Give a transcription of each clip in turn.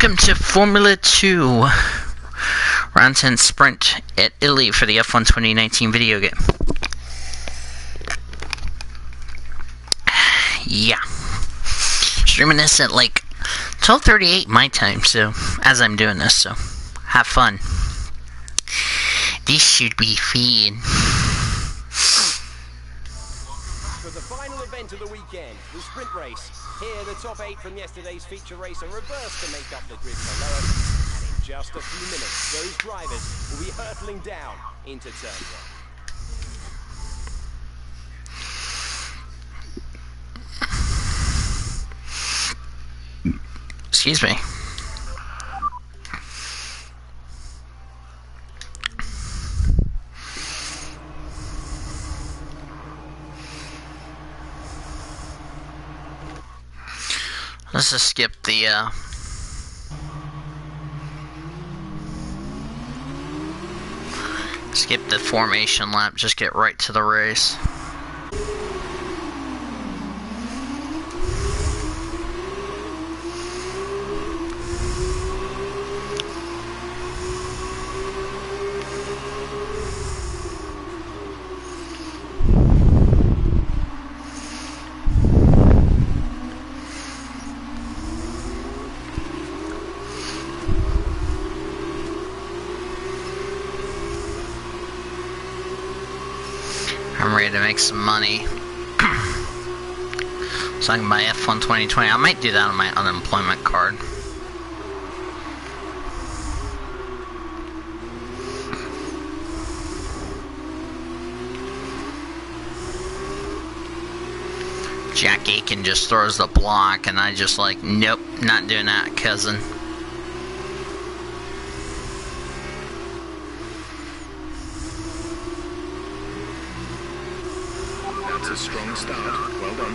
Welcome to Formula 2 Round 10 Sprint at Italy for the F1 2019 video game. Yeah. Streaming this at like 12:38 my time, so as I'm doing this, so have fun. This should be fun. For the final event of the weekend, the sprint race. Here, the top 8 from yesterday's feature race are reversed to make up the grid below us. And in just a few minutes, those drivers will be hurtling down into turn 1. Excuse me. Let's just skip the, formation lap, just get right to the race. I'm ready to make some money. So I can buy F1 2020. I might do that on my unemployment card. Jack Aiken just throws the block and I just like, nope, not doing that, cousin. A strong start. Well done.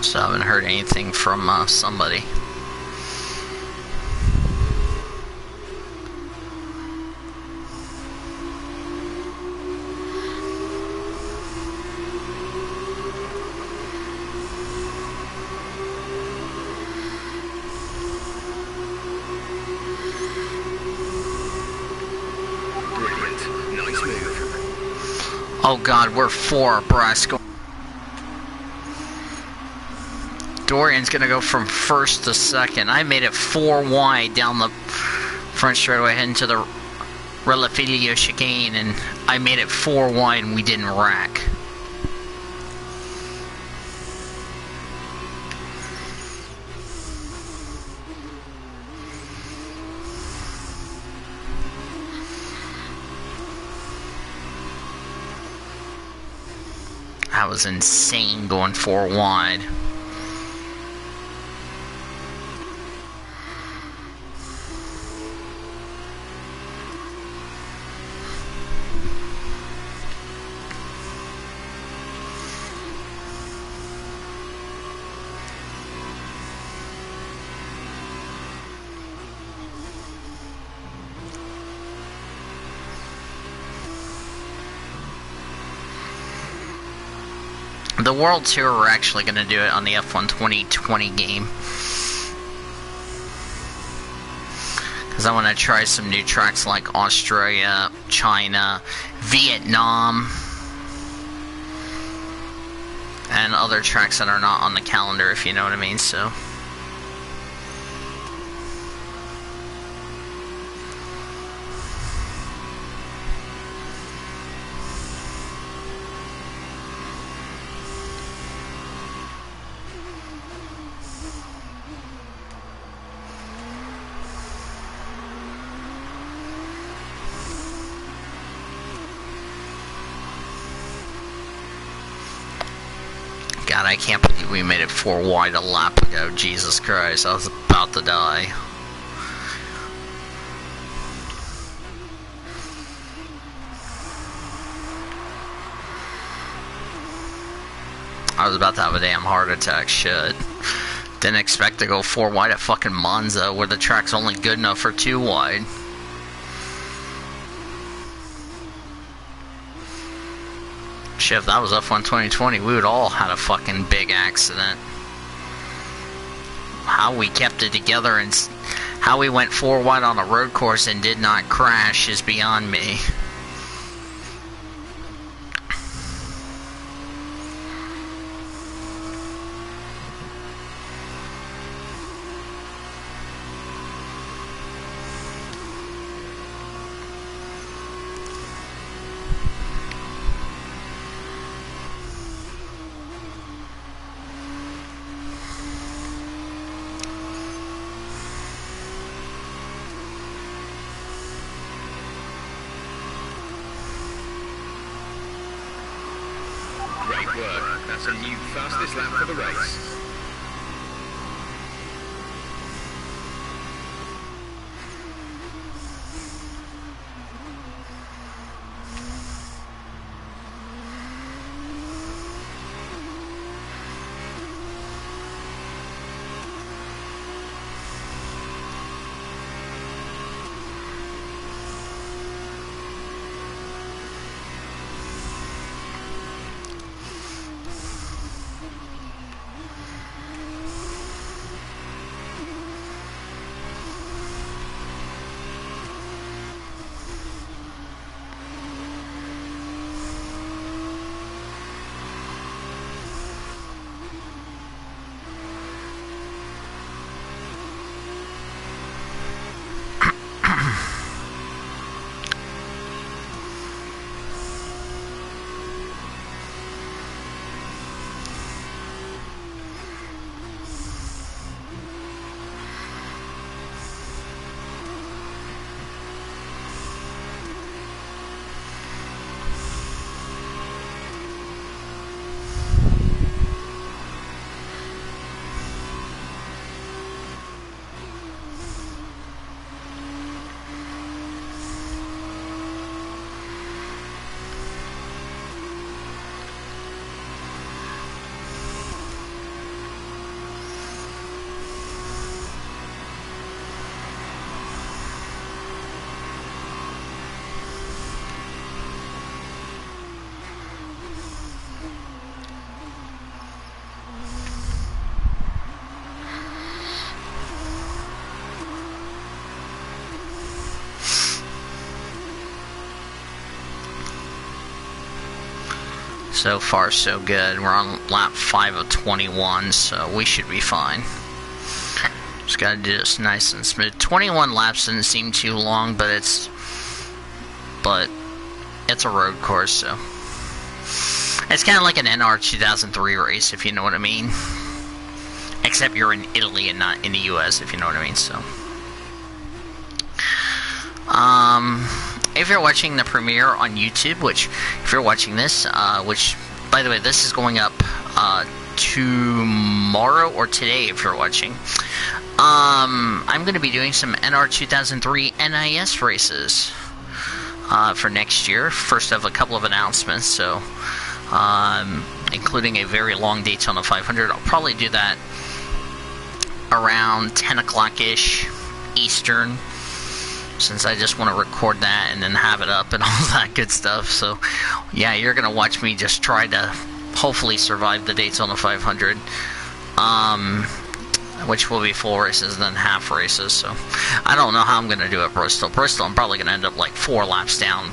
So I haven't heard anything from somebody. Oh god, we're 4 abreast. Dorian's gonna go from first to second. I made it 4 wide down the front straightaway heading to the Relafilio chicane, and I made it 4 wide and we didn't rack. That was insane going 4 wide. The World Tour, we're actually going to do it on the F1 2020 game. Because I want to try some new tracks like Australia, China, Vietnam, and other tracks that are not on the calendar, if you know what I mean, so... God, I can't believe we made it 4 wide a lap ago. Jesus Christ, I was about to die. I was about to have a damn heart attack. Shit. Didn't expect to go 4 wide at fucking Monza, where the track's only good enough for 2 wide. Shit, if that was F1 2020, we would all had a fucking big accident. How we kept it together and how we went 4 wide on a road course and did not crash is beyond me. Great work. That's a new fastest lap for the race. So far, so good. We're on lap 5 of 21, so we should be fine. Just gotta do this nice and smooth. 21 laps didn't seem too long, but it's a road course, so it's kind of like an NR 2003 race, if you know what I mean. Except you're in Italy and not in the US, if you know what I mean. So, if you're watching the premiere on YouTube, which, if you're watching this, which, by the way, this is going up tomorrow or today if you're watching, I'm going to be doing some NR 2003 NIS races for next year. First of a couple of announcements, so including a very long Daytona 500. I'll probably do that around 10 o'clock-ish Eastern, since I just want to record that and then have it up and all that good stuff. So, yeah, you're going to watch me just try to hopefully survive the Daytona 500, which will be full races and then half races. So, I don't know how I'm going to do at Bristol. Bristol, I'm probably going to end up like 10 laps down,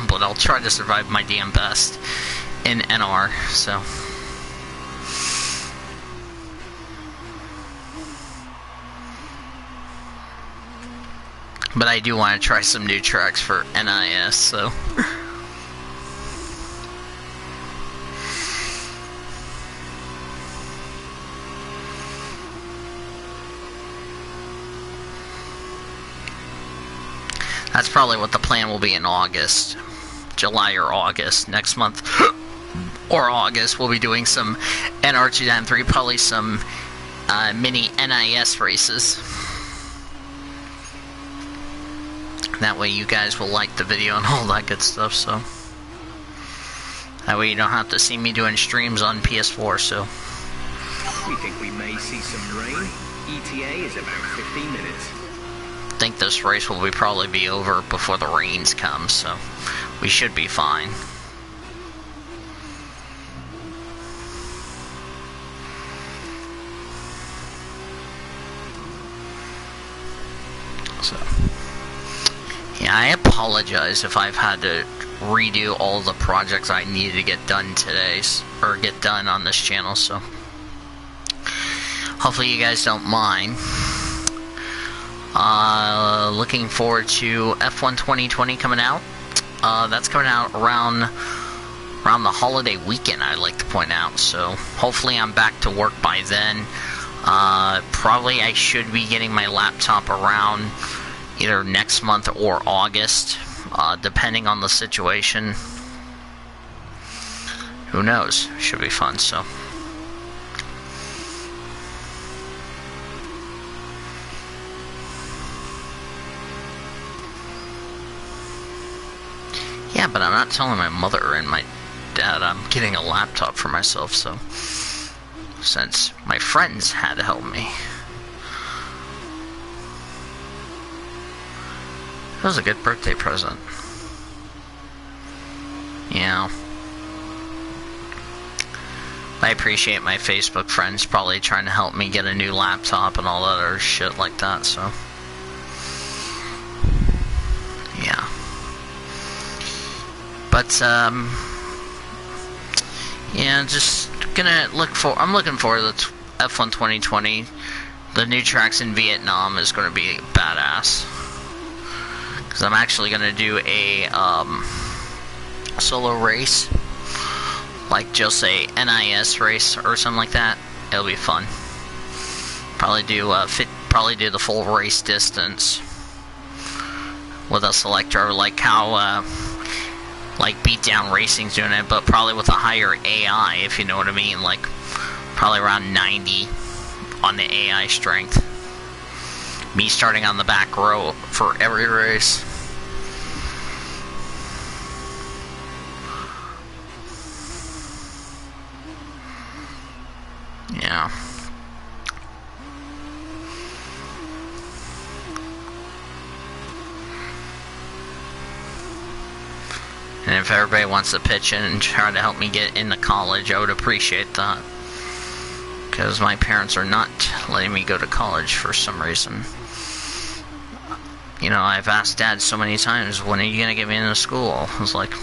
but I'll try to survive my damn best in NR, so... But I do want to try some new tracks for NIS, so... That's probably what the plan will be in August. July or August. Next month or August, we'll be doing some NR 2003, probably some mini NIS races. That way you guys will like the video and all that good stuff, so... That way you don't have to see me doing streams on PS4, so... We think we may see some rain. ETA is about 15 minutes. I think this race will probably be over before the rains come, so we should be fine. So, yeah, I apologize if I've had to redo all the projects I needed to get done today, or get done on this channel, so hopefully you guys don't mind. Looking forward to F1 2020 coming out. That's coming out around the holiday weekend, I'd like to point out, so hopefully I'm back to work by then. Probably I should be getting my laptop around either next month or August, depending on the situation. Who knows? Should be fun, so. Yeah, but I'm not telling my mother and my dad I'm getting a laptop for myself, so. Since my friends had to help me. That was a good birthday present. Yeah. I appreciate my Facebook friends probably trying to help me get a new laptop and all that other shit like that, so. Yeah. But, yeah, just gonna I'm looking forward to F1 2020. The new tracks in Vietnam is gonna be badass. Because I'm actually gonna do a, solo race. Like just a NIS race or something like that. It'll be fun. Probably do the full race distance with a select driver, like how like Beatdown Racing's doing it, but probably with a higher AI, if you know what I mean. Like probably around 90 on the AI strength. Me starting on the back row for every race. Yeah. And if everybody wants to pitch in and try to help me get into college, I would appreciate that. Because my parents are not letting me go to college for some reason. You know, I've asked Dad so many times, when are you going to get me into school? I was like,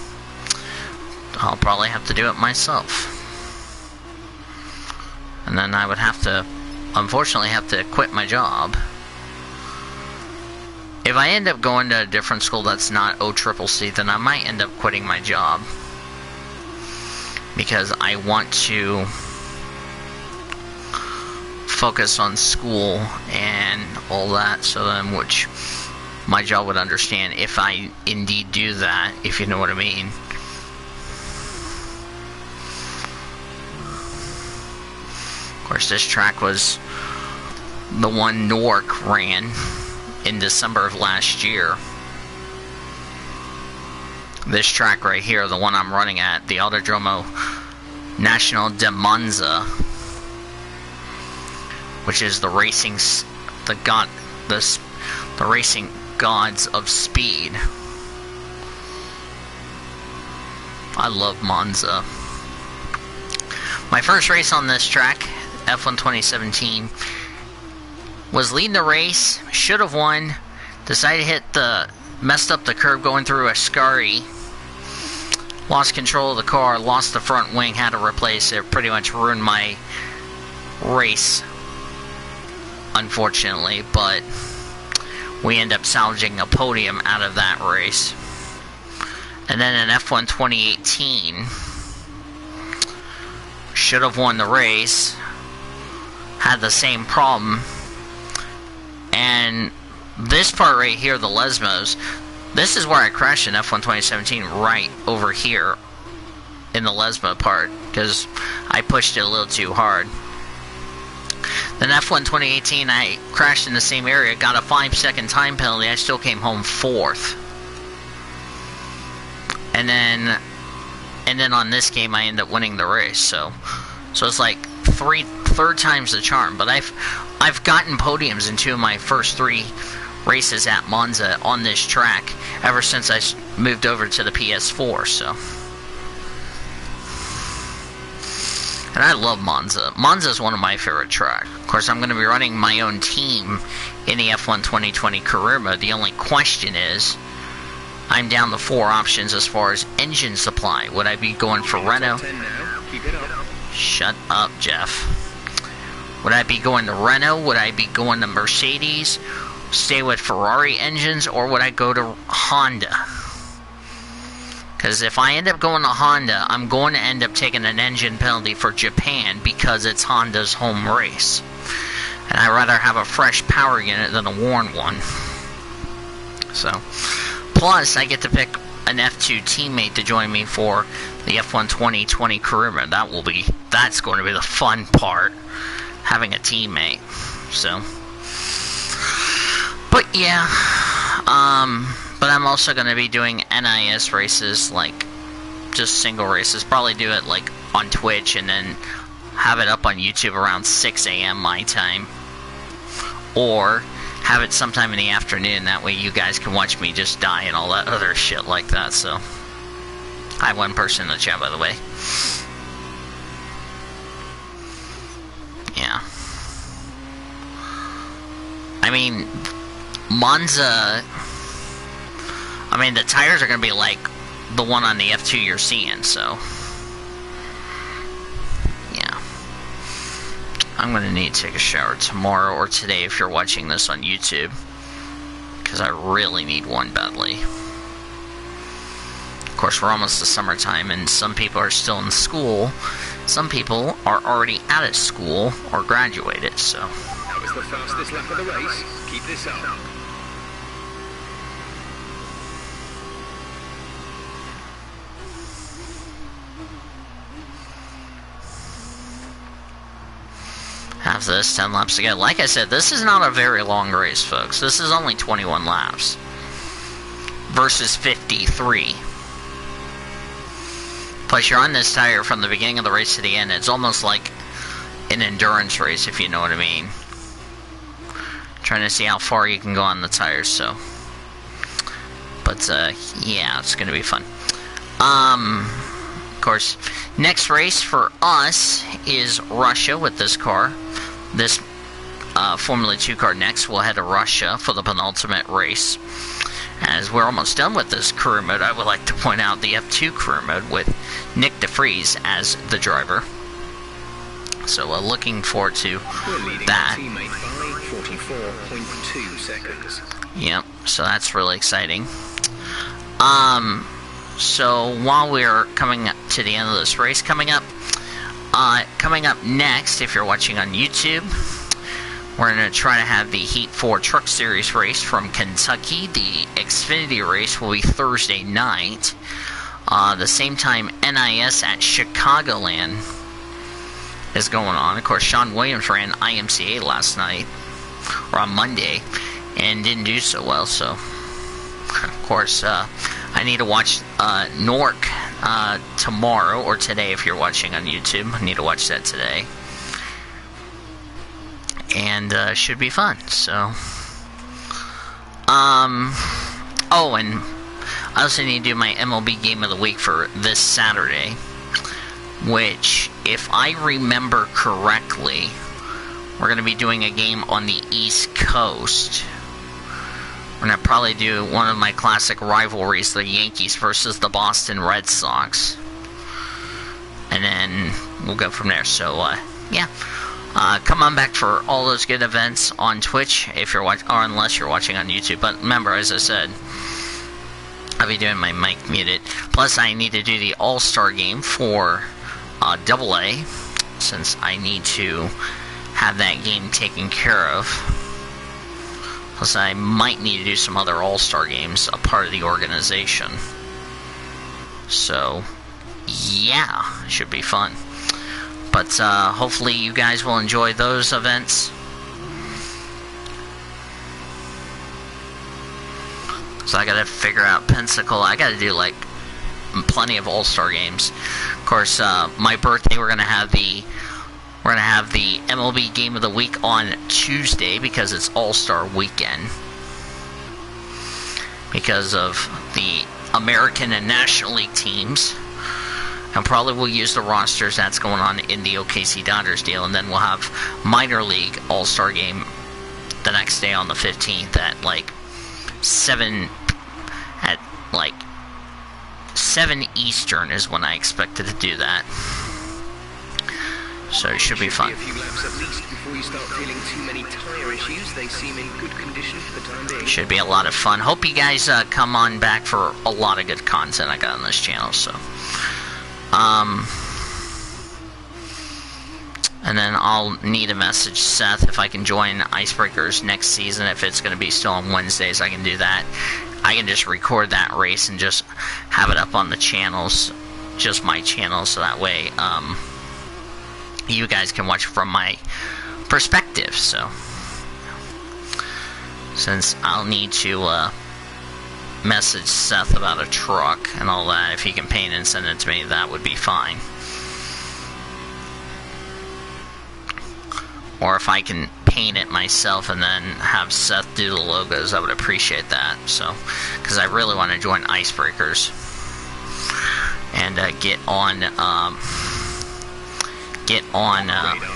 I'll probably have to do it myself. And then I would have to, unfortunately, have to quit my job. If I end up going to a different school that's not OCCC, then I might end up quitting my job. Because I want to focus on school and all that, so then which my job would understand if I indeed do that, if you know what I mean. Of course, this track was the one Newark ran in December of last year. This track right here, the one I'm running at, the Autodromo National de Monza, which is the racing gods of speed. I love Monza. My first race on this track, F1 2017, was leading the race, should have won, decided to messed up the curb going through Ascari, lost control of the car, lost the front wing, had to replace it, pretty much ruined my race, unfortunately, but we end up salvaging a podium out of that race. And then in F1 2018, should have won the race, had the same problem, and this part right here, the Lesmos, this is where I crashed in F1 2017, right over here in the Lesmo part, because I pushed it a little too hard. Then F1 2018, I crashed in the same area, got a 5-second time penalty, I still came home 4th. And then and then on this game I end up winning the race. So it's like third time's the charm. But I've gotten podiums in 2 of my first 3 races at Monza on this track ever since I moved over to the PS4. So, and I love Monza. Monza is one of my favorite tracks. Of course, I'm going to be running my own team in the F1 2020 career mode. The only question is, I'm down to 4 options as far as engine supply. Would I be going for Renault? Shut up, Jeff. Would I be going to Renault? Would I be going to Mercedes? Stay with Ferrari engines? Or would I go to Honda? Because if I end up going to Honda, I'm going to end up taking an engine penalty for Japan because it's Honda's home race. And I'd rather have a fresh power unit than a worn one. So, plus I get to pick an F2 teammate to join me for the F1 2020 career mode. That's going to be the fun part, having a teammate. So, but yeah, but I'm also going to be doing NIS races, like just single races. Probably do it like on Twitch and then have it up on YouTube around 6 a.m. my time, or have it sometime in the afternoon. That way you guys can watch me just die and all that other shit like that. So I have one person in the chat, by the way. Yeah, I mean, Monza, I mean, the tires are going to be like the one on the F2 you're seeing, so yeah. I'm going to need to take a shower tomorrow or today if you're watching this on YouTube, because I really need one badly. Of course, we're almost to summertime, and some people are still in school. Some people are already out of school or graduated, so. That was the fastest lap of the race. Keep this up. After this, 10 laps to go. Like I said, this is not a very long race, folks. This is only 21 laps versus 53. Plus, you're on this tire from the beginning of the race to the end. It's almost like an endurance race, if you know what I mean. Trying to see how far you can go on the tires, so. But, yeah, it's going to be fun. Of course, next race for us is Russia with this car. This Formula 2 car next. We'll head to Russia for the penultimate race. As we're almost done with this career mode, I would like to point out the F2 career mode with Nick DeFries as the driver. So looking forward to that. Teammate by 44.2 seconds. Yep, so that's really exciting. So while we're coming to the end of this race, coming up next, if you're watching on YouTube, we're going to try to have the Heat 4 Truck Series race from Kentucky. The Xfinity race will be Thursday night. The same time NIS at Chicagoland is going on. Of course, Sean Williams ran IMCA last night, or on Monday, and didn't do so well. So, of course, I need to watch Nork tomorrow, or today if you're watching on YouTube. I need to watch that today. And should be fun. So, oh, and I also need to do my MLB Game of the Week for this Saturday, which, if I remember correctly, we're going to be doing a game on the East Coast. We're going to probably do one of my classic rivalries, the Yankees versus the Boston Red Sox. And then we'll go from there. So, yeah. Come on back for all those good events on Twitch, if you're watching, or unless you're watching on YouTube. But remember, as I said, I'll be doing my mic muted. Plus, I need to do the All-Star game for AA, since I need to have that game taken care of. Plus, I might need to do some other All-Star games, a part of the organization. So, yeah, should be fun. But hopefully you guys will enjoy those events. So I gotta figure out Pensacola. I gotta do like plenty of All-Star games. Of course, my birthday, we're gonna have the MLB Game of the Week on Tuesday because it's All-Star Weekend. Because of the American and National League teams. And probably we'll use the rosters that's going on in the OKC Dodgers deal. And then we'll have Minor League All-Star Game the next day on the 15th at 7 Eastern is when I expected to do that. So it should be fun. A few laps at least before you start feeling too many tire issues. They seem in good condition for the time being. Should be a lot of fun. Hope you guys come on back for a lot of good content I got on this channel. So, and then I'll need to message Seth if I can join Icebreakers next season. If it's going to be still on Wednesdays, I can do that. I can just record that race and just have it up on the channels, just my channel, so that way you guys can watch from my perspective. So since I'll need to message Seth about a truck and all that, if he can paint and send it to me, that would be fine. Or if I can paint it myself and then have Seth do the logos, I would appreciate that. So, because I really want to join Icebreakers and get on. Radar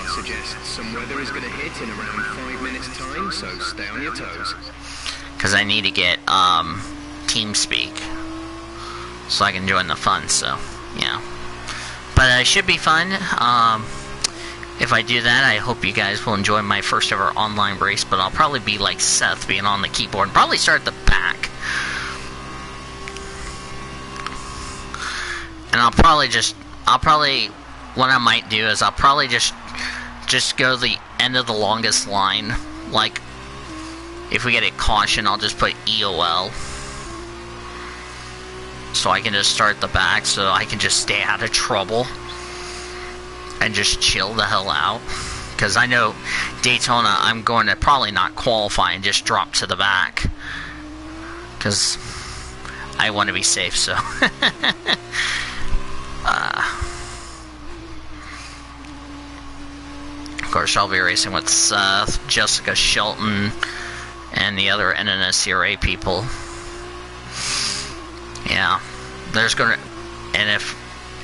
suggests some weather is going to hit in around 5 minutes' time, so stay on your toes. Because I need to get TeamSpeak so I can join the fun. So, yeah. But it should be fun. If I do that, I hope you guys will enjoy my first ever online race, but I'll probably be like Seth, being on the keyboard, and probably start at the back. And what I might do is I'll probably just go the end of the longest line. Like, if we get a caution, I'll just put EOL. So I can just start the back, so I can just stay out of trouble. And just chill the hell out. Because I know Daytona, I'm going to probably not qualify and just drop to the back. Because I want to be safe, so. Of course, I'll be racing with Seth, Jessica Shelton, and the other NNSCRA people. Yeah. There's going to...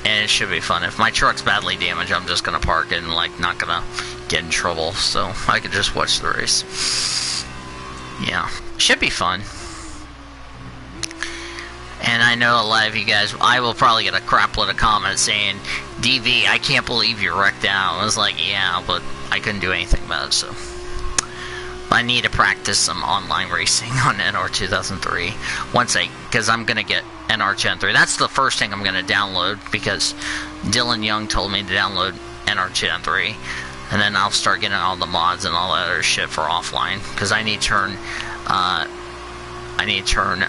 And it should be fun. If my truck's badly damaged, I'm just gonna park it and not gonna get in trouble, so I could just watch the race. Yeah, should be fun. And I know a lot of you guys, I will probably get a crap load of comments saying, DV, I can't believe you wrecked out. I was like, yeah, but I couldn't do anything about it, so. I need to practice some online racing on NR 2003 because I'm going to get NR 2003. That's the first thing I'm going to download because Dylan Young told me to download NR 2003. And then I'll start getting all the mods and all that other shit for offline because I need to turn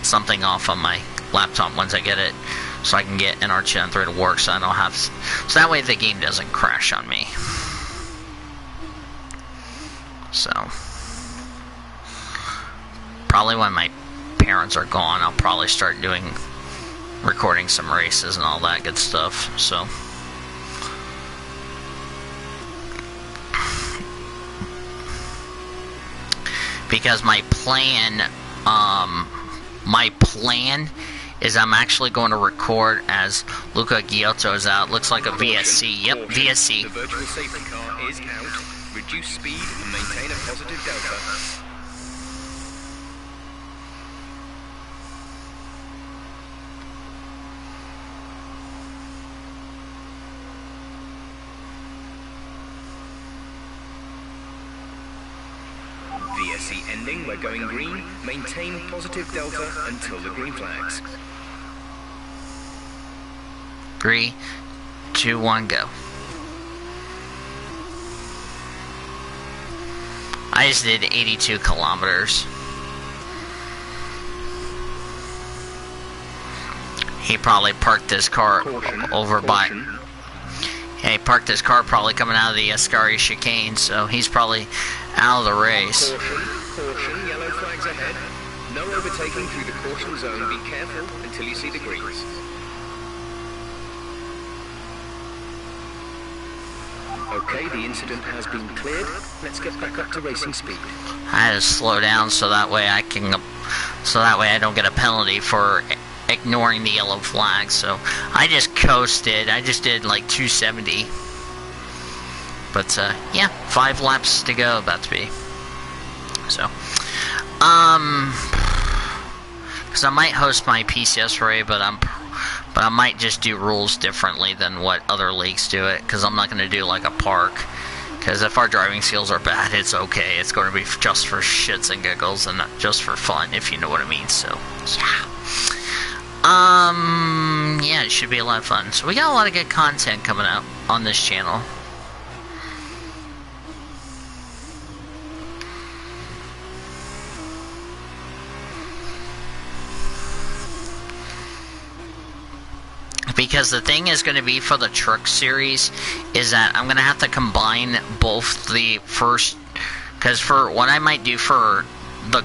something off on my laptop once I get it so I can get NR 2003 to work so I don't have... So that way the game doesn't crash on me. So, probably when my parents are gone, I'll probably start recording some races and all that good stuff, so. Because my plan is I'm actually going to record as Luca Giotto is out. Looks like a VSC. Yep, VSC. The virtual safety car is out. Reduce speed and maintain a positive delta. VSC ending, we're going green. Maintain positive delta until the green flags. 3, 2, 1, go. I just did 82 kilometers. He probably parked his car over by... Yeah, he parked his car probably coming out of the Ascari chicane, so he's probably out of the race. Caution, yellow flags ahead. No overtaking through the caution zone. Be careful until you see the greens. Okay, the incident has been cleared. Let's get back up to racing speed. I had to slow down so that way I don't get a penalty for ignoring the yellow flag. So I just coasted. I just did like 270. But yeah, 5 laps to go, about to be. So, because I might host my PCS raid, but I might just do rules differently than what other leagues do it, because I'm not going to do like a park, because if our driving skills are bad, it's okay. It's going to be just for shits and giggles and not just for fun, if you know what I mean. So, yeah, it should be a lot of fun. So we got a lot of good content coming out on this channel. Because the thing is going to be for the truck series is that I'm going to have to combine both the first, because for what I might do for the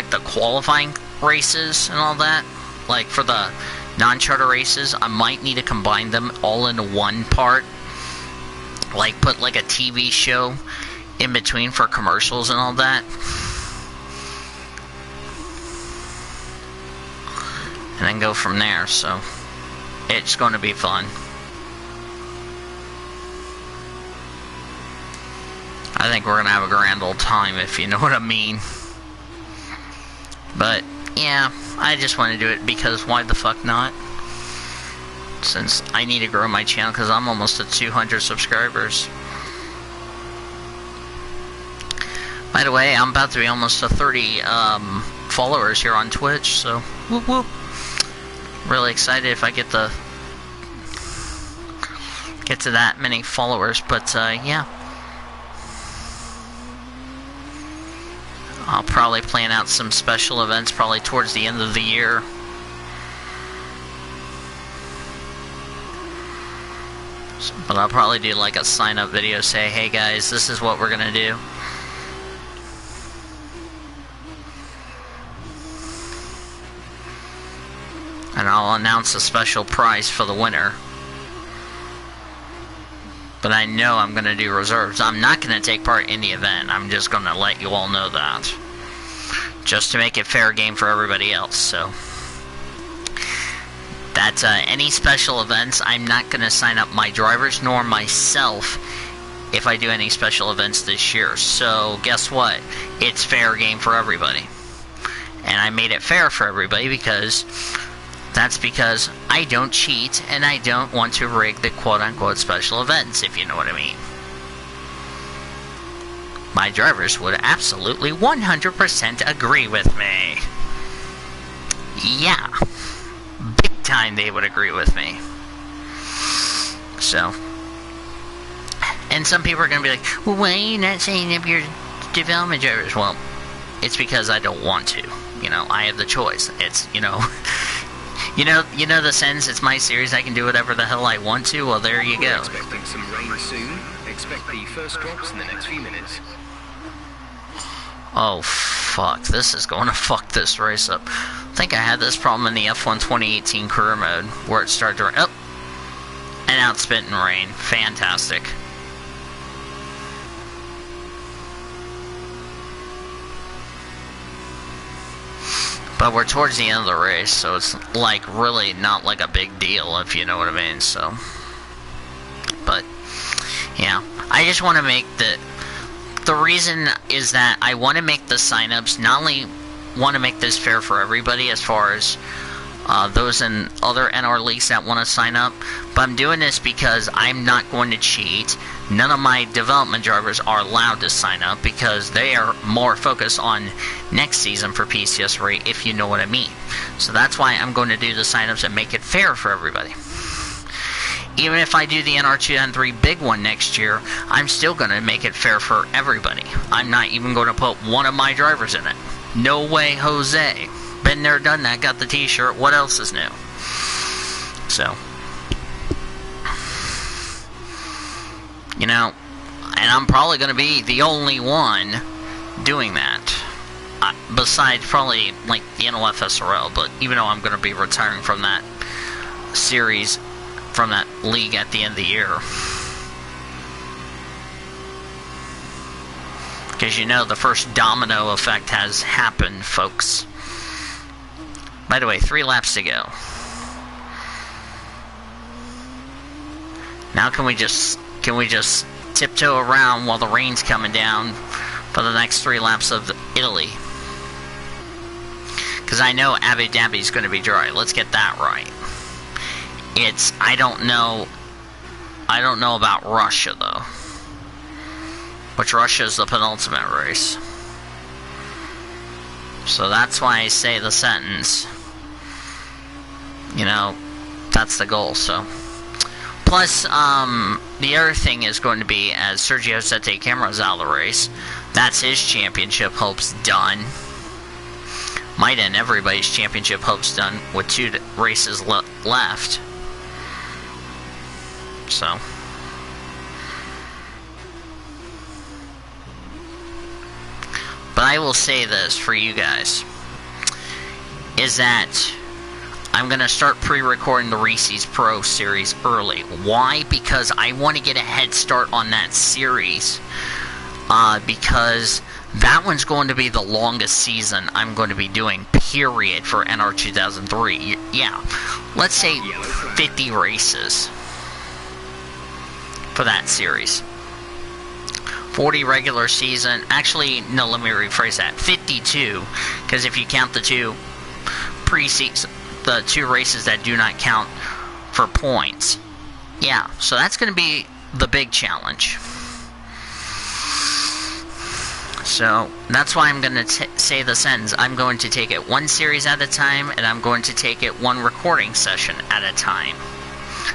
the qualifying races and all that, like for the non-charter races, I might need to combine them all into one part, like put like a TV show in between for commercials and all that. And then go from there, so it's going to be fun. I think we're going to have a grand old time, if you know what I mean. But, yeah, I just want to do it because why the fuck not? Since I need to grow my channel because I'm almost at 200 subscribers. By the way, I'm about to be almost to 30 followers here on Twitch, so whoop whoop. Really excited if I get to that many followers, but yeah, I'll probably plan out some special events probably towards the end of the year. But I'll probably do like a sign up video, say, hey guys, this is what we're gonna do. And I'll announce a special prize for the winner. But I know I'm going to do reserves. I'm not going to take part in the event. I'm just going to let you all know that. Just to make it fair game for everybody else. So, that's any special events. I'm not going to sign up my drivers nor myself if I do any special events this year. So, guess what? It's fair game for everybody. And I made it fair for everybody because that's because I don't cheat and I don't want to rig the quote-unquote special events, if you know what I mean. My drivers would absolutely 100% agree with me. Yeah. Big time they would agree with me. So. And some people are going to be like, well, why are you not saying up your development drivers? Well, it's because I don't want to. You know, I have the choice. It's, you know... You know the sense, it's my series, I can do whatever the hell I want to, well there you go. We're expecting some rain soon. Expect the first drops in the next few minutes. Oh fuck, this is going to fuck this race up. I think I had this problem in the F1 2018 career mode, where it started to rain. Oh! And now it's spitting rain. Fantastic. But we're towards the end of the race, so it's like really not like a big deal, if you know what I mean, so. But, yeah. I just want to make the reason is that I want to make the signups, not only want to make this fair for everybody as far as those in other NR leagues that want to sign up, but I'm doing this because I'm not going to cheat. None of my development drivers are allowed to sign up because they are more focused on next season for PCS rate, if you know what I mean. So that's why I'm going to do the signups and make it fair for everybody. Even if I do the NR2 N3 big one next year, I'm still going to make it fair for everybody. I'm not even going to put one of my drivers in it. No way, Jose. Been there, done that, got the t-shirt, what else is new? So, you know, and I'm probably going to be the only one doing that. besides probably like the NOF SRL, but even though I'm going to be retiring from that series, from that league at the end of the year. Because you know the first domino effect has happened, folks. By the way, 3 laps to go. Now can we just tiptoe around while the rain's coming down for the next 3 laps of Italy? Because I know Abu Dhabi's going to be dry. Let's get that right. I don't know about Russia though. Which Russia is the penultimate race. So that's why I say the sentence. You know, that's the goal, so. Plus, the other thing is going to be, as Sergio Sette Camara's out of the race, that's his championship hopes done. Might end everybody's championship hopes done with 2 races left. So. But I will say this for you guys, is that I'm going to start pre-recording the Reese's Pro Series early. Why? Because I want to get a head start on that series. Because that one's going to be the longest season I'm going to be doing, period, for NR 2003. Yeah, let's say 50 races for that series. 40 regular season. Actually, no, let me rephrase that. 52, because if you count the 2 preseason, the 2 races that do not count for points. Yeah, so that's going to be the big challenge. So that's why I'm going to say the sentence. I'm going to take it 1 series at a time, and I'm going to take it 1 recording session at a time.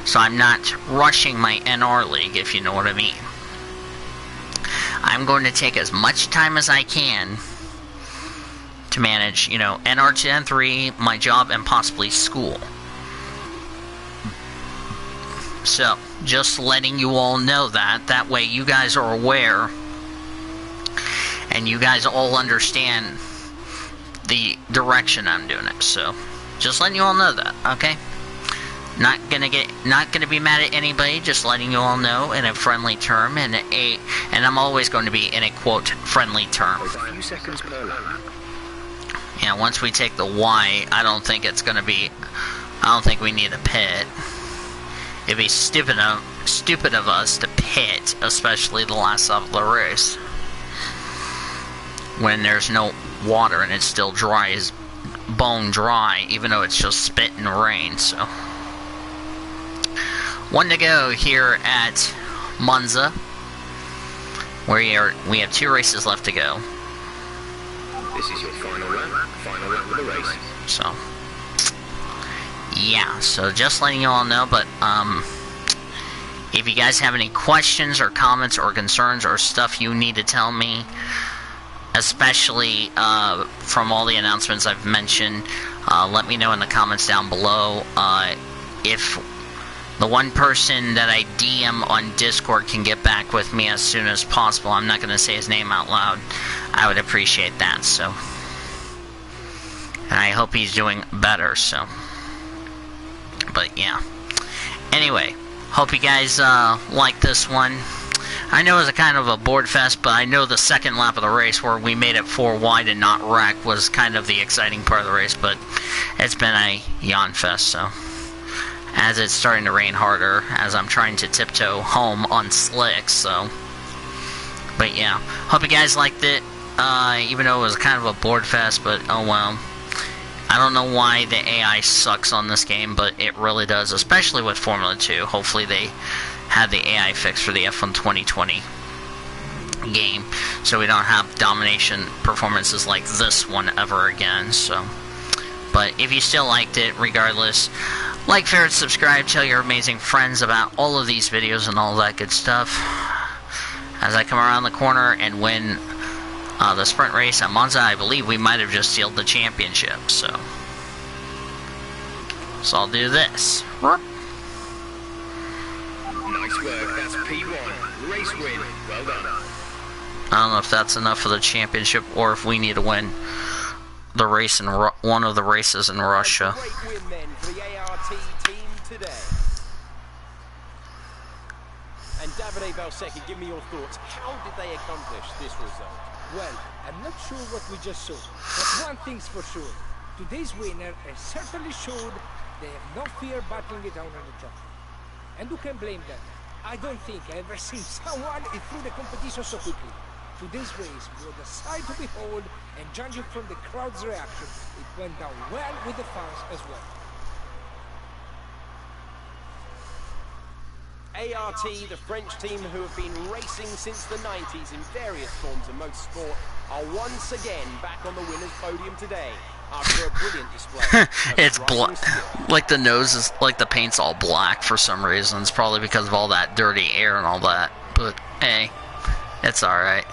So I'm not rushing my NR league, if you know what I mean. I'm going to take as much time as I can to manage, you know, NR 2003, my job, and possibly school. So, just letting you all know that. That way you guys are aware, and you guys all understand the direction I'm doing it. So, just letting you all know that, okay? Not gonna be mad at anybody, just letting you all know in a friendly term, and I'm always going to be in a quote friendly term. A few seconds per lap. Yeah, once we take the Y, I don't think we need a pit. It'd be stupid of us to pit, especially the last lap of the race, when there's no water and it's still dry as bone dry, even though it's just spit and rain. So 1 to go here at Monza, where we have 2 races left to go. This is your final lap of the race. So, yeah, so just letting you all know, but, if you guys have any questions or comments or concerns or stuff you need to tell me, especially, from all the announcements I've mentioned, let me know in the comments down below. If the one person that I DM on Discord can get back with me as soon as possible, I'm not going to say his name out loud, I would appreciate that, so. And I hope he's doing better, so. But, yeah. Anyway, hope you guys like this one. I know it was a kind of a board fest, but I know the second lap of the race where we made it 4 wide and not wreck was kind of the exciting part of the race, but it's been a yawn fest, so. As it's starting to rain harder, as I'm trying to tiptoe home on slicks, so. But yeah, hope you guys liked it, even though it was kind of a board fest, but oh well. I don't know why the AI sucks on this game, but it really does, especially with Formula 2. Hopefully they have the AI fixed for the F1 2020 game, so we don't have domination performances like this one ever again, so. But if you still liked it, regardless, like, favorite, subscribe, tell your amazing friends about all of these videos and all that good stuff. As I come around the corner and win the sprint race at Monza, I believe we might have just sealed the championship, so I'll do this. Nice work, that's P1. Race win. Well done. I don't know if that's enough for the championship or if we need to win the race in one of the races in Russia. Great win then for the ART team today. And Davide Valsecchi, give me your thoughts. How did they accomplish this result? Well, I'm not sure what we just saw, but one thing's for sure. Today's winner has certainly showed they have no fear battling it out on the track. And who can blame them? I don't think I ever seen someone get through the competition so quickly. Today's race was a sight to behold, and judging from the crowd's reaction, it went down well with the fans as well. ART, the French team who have been racing since the 90s in various forms of motorsport, are once again back on the winner's podium today after a brilliant display. It's like the nose is like the paint's all black for some reason. It's probably because of all that dirty air and all that. But hey, it's all right.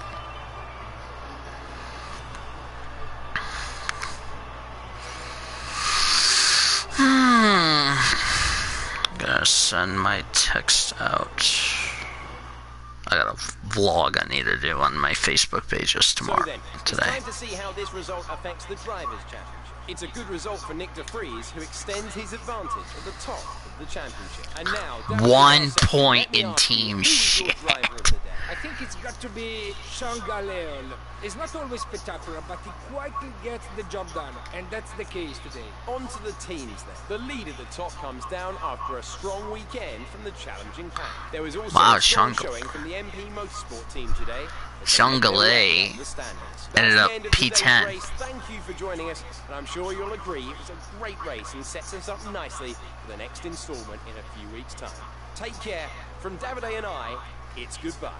I'm gonna send my text out. I got a vlog I need to do on my Facebook pages tomorrow. So then, it's time to see how this result affects the Drivers' Championship. It's a good result for Nick de Vries, who extends his advantage at the top of the championship. And now, 1 point in team shit. I think it's got to be Sean Galeol. He's not always spectacular, but he quietly gets the job done, and that's the case today. On to the teams then. The lead at the top comes down after a strong weekend from the challenging pack. There was also a strong showing from the MP Motorsport team today. Shangale ended up P10. Race. Thank you for joining us, and I'm sure you'll agree it was a great race and sets us up nicely for the next instalment in a few weeks' time. Take care. From Davide and I, it's goodbye.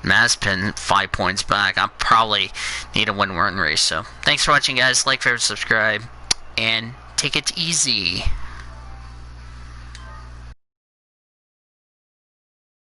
Mazepin 5 points back. I probably need a win-run race. So thanks for watching, guys. Like, favorite, subscribe, and take it easy.